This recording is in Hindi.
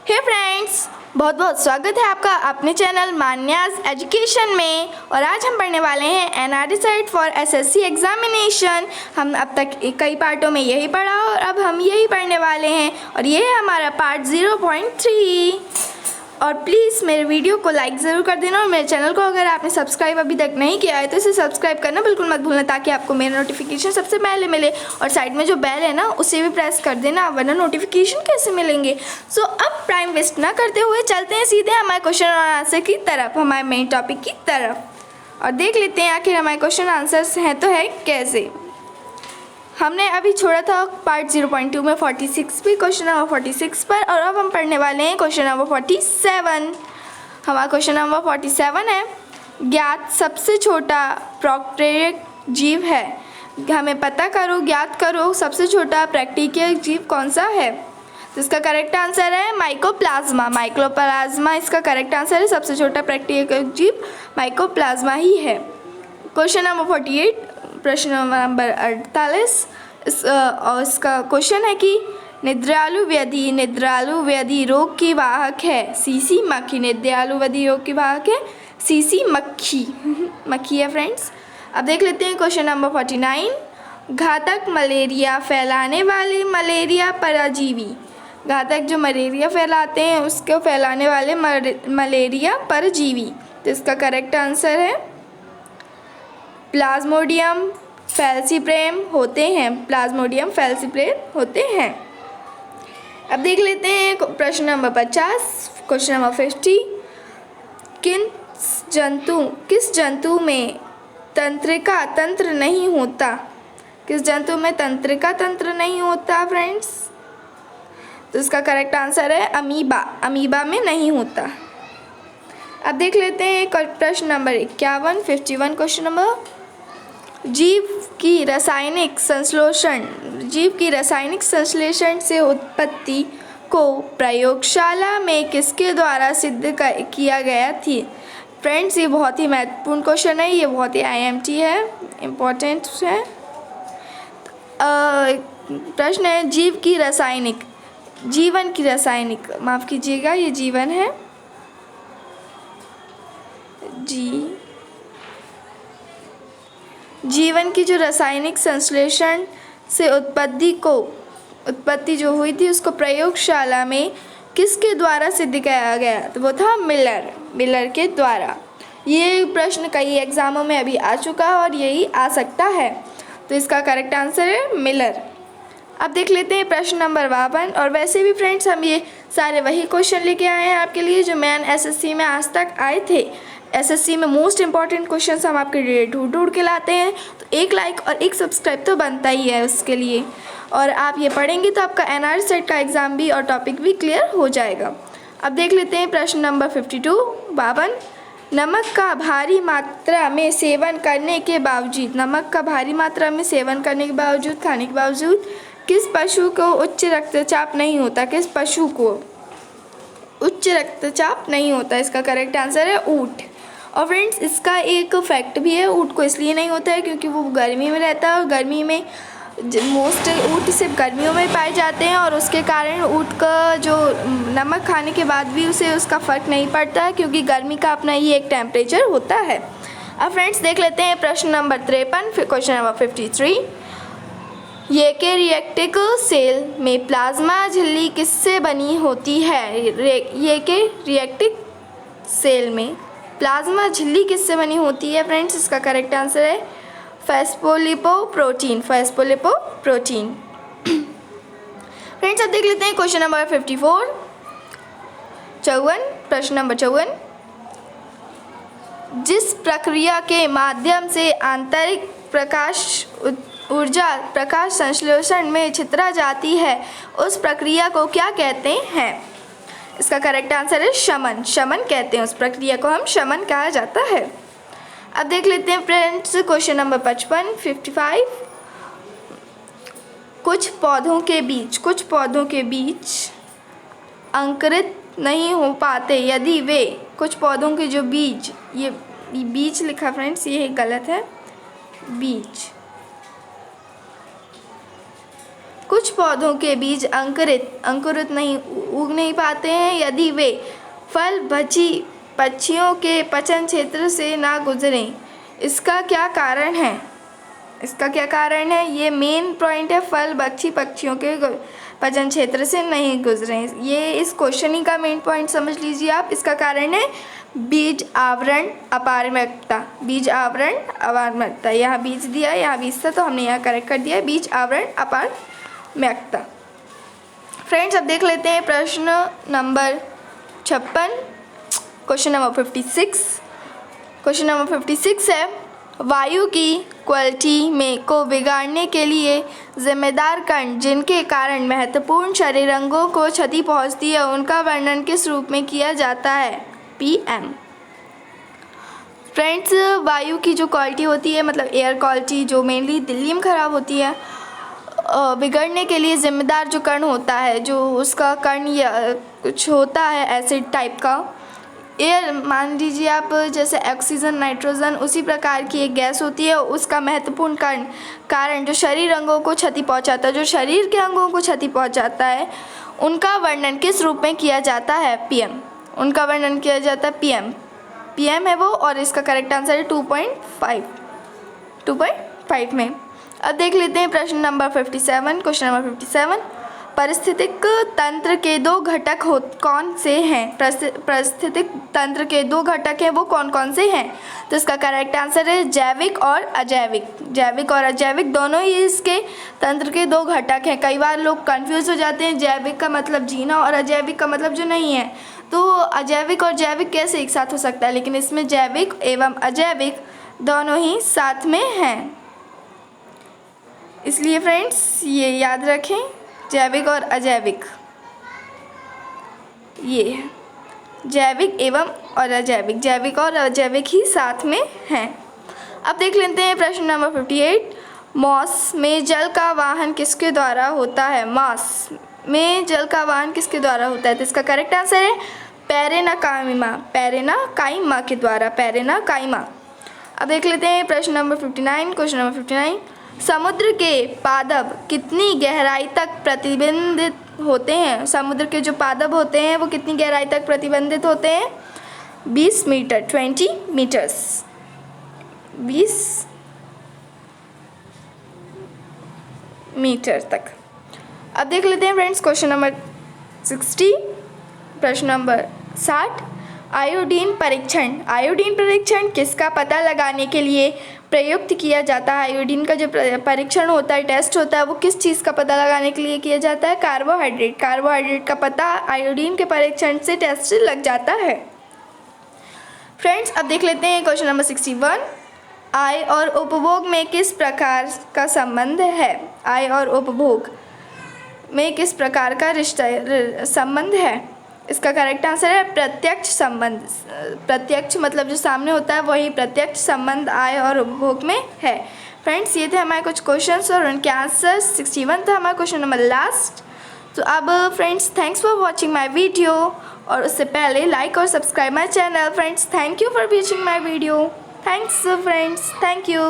हे फ्रेंड्स, बहुत बहुत स्वागत है आपका अपने चैनल मान्यास एजुकेशन में। और आज हम पढ़ने वाले हैं NRD set for SSC examination. हम अब तक कई पार्टों में यही पढ़ा और अब हम यही पढ़ने वाले हैं और ये है हमारा पार्ट 0.3। और प्लीज़ मेरे वीडियो को लाइक ज़रूर कर देना और मेरे चैनल को अगर आपने सब्सक्राइब अभी तक नहीं किया है तो इसे सब्सक्राइब करना बिल्कुल मत भूलना, ताकि आपको मेरा नोटिफिकेशन सबसे पहले मिले। और साइड में जो बेल है ना उसे भी प्रेस कर देना, वरना नोटिफिकेशन कैसे मिलेंगे। सो अब टाइम वेस्ट ना करते हुए चलते हैं सीधे हमारे क्वेश्चन और आंसर की तरफ, हमारे मेन टॉपिक की तरफ, और देख लेते हैं आखिर हमारे क्वेश्चन आंसर्स हैं तो है कैसे। हमने अभी छोड़ा था पार्ट 0.2 में 46 भी क्वेश्चन नंबर 46 पर, और अब हम पढ़ने वाले हैं क्वेश्चन नंबर 47। हमारा क्वेश्चन नंबर 47 है, ज्ञात सबसे छोटा प्रोकैरियोटिक जीव है। हमें पता करो, ज्ञात करो सबसे छोटा प्रोकैरियोटिक जीव कौन सा है। तो इसका करेक्ट आंसर है माइकोप्लाज्मा। माइकोप्लाज्मा इसका करेक्ट आंसर है। सबसे छोटा प्रोकैरियोटिक जीव माइकोप्लाज्मा ही है। क्वेश्चन नंबर 48, प्रश्न नंबर 48 इसका क्वेश्चन है कि निद्रालु व्याधि रोग की वाहक है सीसी मक्खी। निद्रालु व्याधि रोग की वाहक है सीसी मक्खी मक्खी है फ्रेंड्स। अब देख लेते हैं क्वेश्चन नंबर 49, घातक मलेरिया फैलाने वाले मलेरिया परजीवी। घातक जो मलेरिया फैलाते हैं उसको फैलाने वाले मलेरिया परजीवी। तो इसका करेक्ट आंसर है प्लाज्मोडियम फैल्सीप्रेम होते हैं। प्लाज्मोडियम फैल्सीप्रेम होते हैं। अब देख लेते हैं प्रश्न नंबर 50, क्वेश्चन नंबर 50, किस जंतु में तंत्रिका तंत्र नहीं होता। किस जंतु में तंत्रिका तंत्र नहीं होता फ्रेंड्स। तो इसका करेक्ट आंसर है अमीबा। अमीबा में नहीं होता। अब देख लेते हैं प्रश्न नंबर 51, 51 क्वेश्चन नंबर, जीव की रासायनिक संश्लेषण से उत्पत्ति को प्रयोगशाला में किसके द्वारा सिद्ध किया गया थी। फ्रेंड्स, ये बहुत ही महत्वपूर्ण क्वेश्चन है, ये बहुत ही IMT है, इम्पोर्टेंट है। प्रश्न है जीवन की रासायनिक, माफ़ कीजिएगा ये जीवन है, जीवन की जो रासायनिक संश्लेषण से उत्पत्ति जो हुई थी उसको प्रयोगशाला में किसके द्वारा सिद्ध किया गया, तो वो था मिलर के द्वारा। ये प्रश्न कई एग्जामों में अभी आ चुका है और यही आ सकता है। तो इसका करेक्ट आंसर है मिलर। अब देख लेते हैं प्रश्न नंबर 52। और वैसे भी फ्रेंड्स हम ये सारे वही क्वेश्चन लेके आए हैं आपके लिए जो मैन SSC में आज तक आए थे। SSC में मोस्ट इंपॉर्टेंट क्वेश्चंस हम आपके लिए ढूंढ के लाते हैं, तो एक लाइक और एक सब्सक्राइब तो बनता ही है उसके लिए। और आप ये पढ़ेंगे तो आपका NRD सेट का एग्ज़ाम भी और टॉपिक भी क्लियर हो जाएगा। अब देख लेते हैं प्रश्न नंबर 52, नमक का भारी मात्रा में सेवन करने के बावजूद खाने के बावजूद किस पशु को उच्च रक्तचाप नहीं होता। किस पशु को उच्च रक्तचाप नहीं होता। इसका करेक्ट आंसर है ऊँट। और फ्रेंड्स, इसका एक फैक्ट भी है, ऊँट को इसलिए नहीं होता है क्योंकि वो गर्मी में रहता है और गर्मी में मोस्ट ऊँट सिर्फ गर्मियों में पाए जाते हैं और उसके कारण ऊँट का जो नमक खाने के बाद भी उसे उसका फ़र्क नहीं पड़ता है, क्योंकि गर्मी का अपना ही एक टेम्परेचर होता है। अब फ्रेंड्स देख लेते हैं प्रश्न number 53, question number 53, eukaryotic cell में प्लाज्मा झिल्ली किससे बनी होती है। यूकेरियोटिक सेल में प्लाज्मा झिल्ली किससे बनी होती है फ्रेंड्स। इसका करेक्ट आंसर है फॉस्फोलिपोप्रोटीन। फ्रेंड्स अब देख लेते हैं क्वेश्चन नंबर 54, प्रश्न नंबर 54, जिस प्रक्रिया के माध्यम से आंतरिक प्रकाश संश्लेषण में छितरा जाती है उस प्रक्रिया को क्या कहते हैं। इसका करेक्ट आंसर है शमन कहते हैं। उस प्रक्रिया को हम शमन कहा जाता है। अब देख लेते हैं फ्रेंड्स क्वेश्चन नंबर 55, कुछ पौधों के बीज अंकुरित नहीं हो पाते यदि वे कुछ पौधों के जो बीज, ये बीज लिखा फ्रेंड्स, ये गलत है, बीज। कुछ पौधों के बीज अंकुरित नहीं उग नहीं पाते हैं यदि वे फल भक्षी पक्षियों के पचन क्षेत्र से ना गुजरें। इसका क्या कारण है? इसका क्या कारण है? ये मेन पॉइंट है, फल भक्षी पक्षियों के पचन क्षेत्र से नहीं गुजरे। ये इस क्वेश्चन ही का मेन पॉइंट समझ लीजिए आप। इसका कारण है बीज आवरण अपारगता। बीज आवरण अपारगता, यहाँ बीज दिया, यहाँ बीज था तो हमने यहाँ करेक्ट कर दिया, बीज आवरण अपारगता। फ्रेंड्स, अब देख लेते हैं प्रश्न number 56, question number 56। Question number 56 है, वायु की क्वालिटी में को बिगाड़ने के लिए जिम्मेदार कण जिनके कारण महत्वपूर्ण शरीर अंगों को क्षति पहुंचती है उनका वर्णन किस रूप में किया जाता है? PM। फ्रेंड्स, वायु की जो क्वालिटी होती है, मतलब एयर क्वालिटी जो मेनली दिल्ली में ख़राब होती है, बिगड़ने के लिए जिम्मेदार जो कण होता है, जो उसका कण या कुछ होता है एसिड टाइप का, एयर मान लीजिए आप, जैसे ऑक्सीजन, नाइट्रोजन, उसी प्रकार की एक गैस होती है। उसका महत्वपूर्ण कारण जो शरीर अंगों को क्षति पहुंचाता है, जो शरीर के अंगों को क्षति पहुंचाता है, उनका वर्णन किस रूप में किया जाता है? PM। उनका वर्णन किया जाता है PM है वो, और इसका करेक्ट आंसर है 2.5 में। अब देख लेते हैं प्रश्न नंबर 57, क्वेश्चन नंबर 57। पारिस्थितिक तंत्र के दो घटक कौन से हैं? पारिस्थितिक तंत्र के दो घटक हैं, वो कौन कौन से हैं? तो इसका करेक्ट आंसर है जैविक और अजैविक। जैविक और अजैविक दोनों ही इसके तंत्र के दो घटक हैं। कई बार लोग कंफ्यूज हो जाते हैं, जैविक का मतलब जीना और अजैविक का मतलब जो नहीं है। तो अजैविक और जैविक कैसे एक साथ हो सकता है? लेकिन इसमें जैविक एवं अजैविक दोनों ही साथ में हैं, इसलिए फ्रेंड्स ये याद रखें, जैविक और अजैविक, ये जैविक एवं और अजैविक, जैविक और अजैविक ही साथ में हैं। अब देख लेते हैं प्रश्न नंबर 58। मॉस में जल का वाहन किसके द्वारा होता है? मास में जल का वाहन किसके द्वारा होता है? तो इसका करेक्ट आंसर है पैरेनकाइमा। पैरेनकाइमा के द्वारा, पैरेनकाइमा। अब देख लेते हैं प्रश्न नंबर 59, क्वेश्चन नंबर 59। समुद्र के पादप कितनी गहराई तक प्रतिबंधित होते हैं? समुद्र के जो पादप होते हैं वो कितनी गहराई तक प्रतिबंधित होते हैं? 20 मीटर, 20 मीटर्स, 20 मीटर तक। अब देख लेते हैं फ्रेंड्स क्वेश्चन नंबर 60, प्रश्न नंबर 60। आयोडीन परीक्षण। आयोडीन परीक्षण किसका पता लगाने के लिए प्रयुक्त किया जाता है? आयोडीन का जो परीक्षण होता है, टेस्ट होता है, वो किस चीज़ का पता लगाने के लिए किया जाता है? कार्बोहाइड्रेट। कार्बोहाइड्रेट का पता आयोडीन के परीक्षण से टेस्ट लग जाता है। फ्रेंड्स, अब देख लेते हैं क्वेश्चन नंबर 61। आय और उपभोग में किस प्रकार का संबंध है? आय और उपभोग में किस प्रकार का संबंध है? इसका करेक्ट आंसर है प्रत्यक्ष संबंध। प्रत्यक्ष मतलब जो सामने होता है वही प्रत्यक्ष संबंध आय और उपभोग में है। फ्रेंड्स, ये थे हमारे कुछ क्वेश्चंस और उनके आंसर्स। 61 था हमारा क्वेश्चन नंबर लास्ट। तो अब friends, thanks for watching my video, और उससे पहले लाइक और subscribe my channel. Friends, thank you for watching my video. Thanks friends, thank you.